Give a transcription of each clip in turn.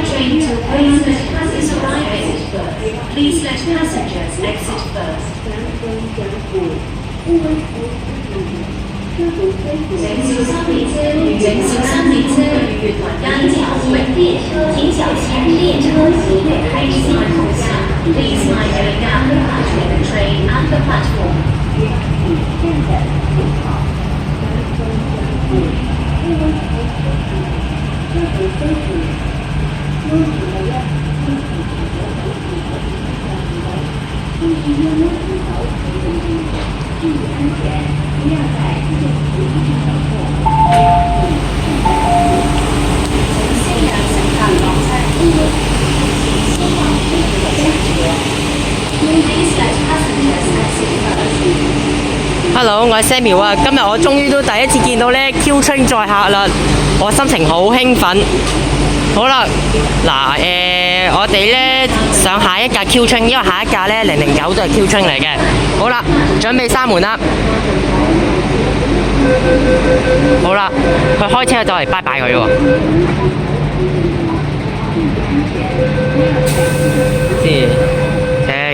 train to Queensland is arriving. Please let passengers exit first. 請小心列車與月台間之後列車，請小心列車及月台之後。Please mind your gap between the train and the platform. Hello， 我係 Samuel 啊！今日我終於都第一次見到咧 Q train 載客啦，我心情好興奮。好啦，嗱我哋咧上下一架 Q train， 因為下一架咧009都係 Q train 嚟嘅。好啦，準備閂門啦。好啦，佢開車就嚟拜拜佢喎。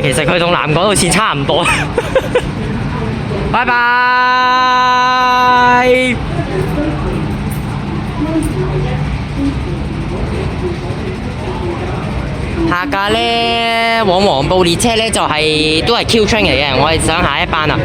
其實佢同南港路線差唔多。拜拜。下架呢往黃埔列車呢就都係 Q train 嚟嘅，我哋上下一班啦。